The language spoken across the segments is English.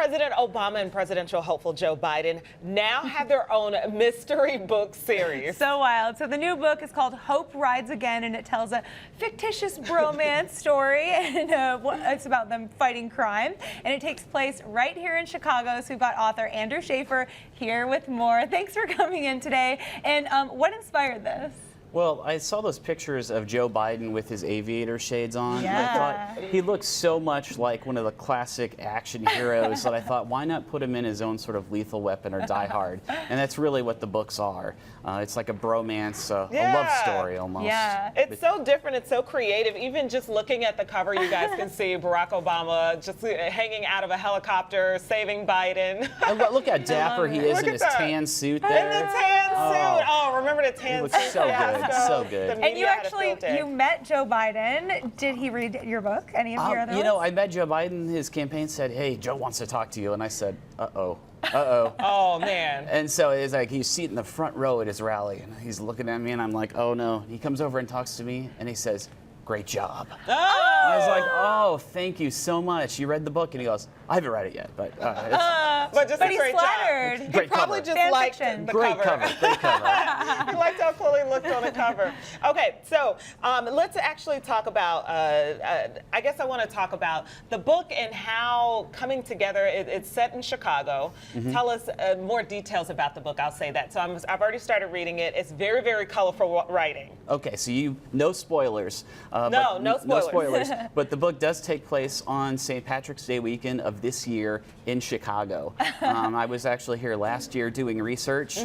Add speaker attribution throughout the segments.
Speaker 1: President Obama and presidential hopeful Joe Biden now have their own mystery book series.
Speaker 2: So wild. So the new book is called Hope Rides Again, and it tells a fictitious bromance story, and it's about them fighting crime. And it takes place right here in Chicago. So we've got author Andrew Shaffer here with more. Thanks for coming in today. And what inspired this?
Speaker 3: Well, I saw those pictures of Joe Biden with his aviator shades on.
Speaker 2: Yeah.
Speaker 3: And I thought he looks so much like one of the classic action heroes that I thought, why not put him in his own sort of Lethal Weapon or Die Hard? And that's really what the books are. It's like a bromance, a love story almost.
Speaker 2: Yeah.
Speaker 1: It's so different. It's so creative. Even just looking at the cover, you guys can see Barack Obama just hanging out of a helicopter, saving Biden.
Speaker 3: And look how dapper he is in his tan suit there.
Speaker 1: In the tan suit. Oh, remember the tan
Speaker 3: He
Speaker 1: suit?
Speaker 3: looks so good. So good.
Speaker 2: And you actually, you met Joe Biden. Did he read your book? Any of your other
Speaker 3: You know,
Speaker 2: ones?
Speaker 3: I met Joe Biden. His campaign said, hey, Joe wants to talk to you. And I said, uh-oh. Uh-oh.
Speaker 1: Oh, man.
Speaker 3: And so it's like he's seated in the front row at his rally, and he's looking at me, and I'm like, oh, no. He comes over and talks to me, and he says, great job.
Speaker 1: Oh.
Speaker 3: I was like, oh, thank you so much. You read the book? And he goes, I haven't read it yet, but
Speaker 1: but
Speaker 2: he's flattered.
Speaker 1: He
Speaker 3: Great
Speaker 1: probably
Speaker 3: cover.
Speaker 1: just liked
Speaker 2: fiction.
Speaker 1: the
Speaker 3: great
Speaker 1: cover.
Speaker 3: Great cover.
Speaker 1: He liked how cool he looked on the cover. Okay, so let's actually talk about, I guess I want to talk about the book and how coming together, it's set in Chicago. Tell us more details about the book, I'll say that. So I've already started reading it. It's very, very colorful writing.
Speaker 3: Okay, so no spoilers.
Speaker 1: No spoilers.
Speaker 3: No spoilers. But the book does take place on St. Patrick's Day weekend of this year in Chicago. I was actually here last year doing research,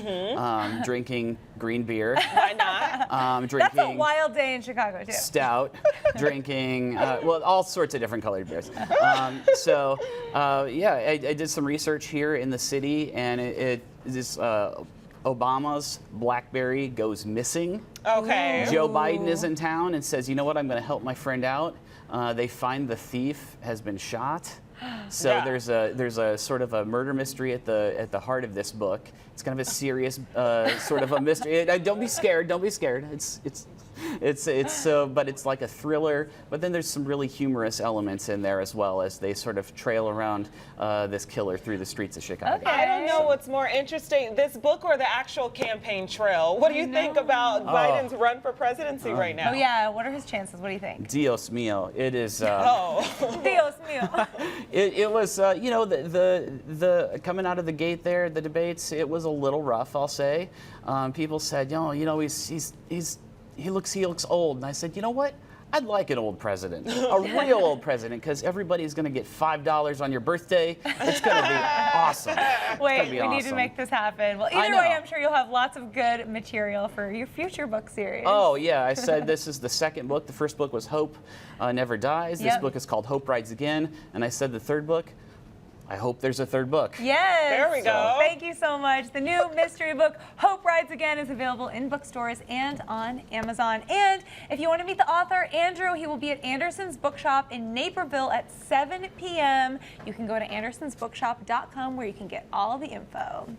Speaker 3: drinking green beer.
Speaker 1: Why not?
Speaker 3: Drinking
Speaker 2: That's a wild day in Chicago, too.
Speaker 3: stout, drinking, well, all sorts of different colored beers. Yeah, I did some research here in the city, and Obama's BlackBerry goes missing.
Speaker 1: Okay.
Speaker 3: Joe Biden is in town and says, you know what, I'm going to help my friend out. They find the thief has been shot. So
Speaker 1: Yeah.
Speaker 3: there's a sort of a murder mystery at the heart of this book. It's kind of a serious sort of a mystery. Don't be scared. Don't be scared. But it's like a thriller. But then there's some really humorous elements in there as well as they sort of trail around this killer through the streets of Chicago.
Speaker 2: Okay.
Speaker 1: I don't know what's more interesting, this book or the actual campaign trail. What do you think about Biden's run for presidency right now?
Speaker 2: Oh, yeah. What are his chances? What do you think?
Speaker 3: Dios mío, it is.
Speaker 2: Dios mío.
Speaker 3: It was, you know, the coming out of the gate there, the debates. It was a little rough, I'll say. People said, you know, he looks old, and I said, you know what? I'd like an old president, a real old president, because everybody's going to get $5 on your birthday. It's going to be awesome.
Speaker 2: Wait, we need to make this happen. Well, either way, I'm sure you'll have lots of good material for your future book series.
Speaker 3: Oh, yeah. I said this is the second book. The first book was Hope Never Dies. This book is called Hope Rides Again. And I said the third book, I hope there's a third book.
Speaker 2: Yes.
Speaker 1: There we go.
Speaker 2: Thank you so much. The new mystery book, Hope Rides Again, is available in bookstores and on Amazon. And if you want to meet the author, Andrew, he will be at Anderson's Bookshop in Naperville at 7 p.m. You can go to andersonsbookshop.com where you can get all the info.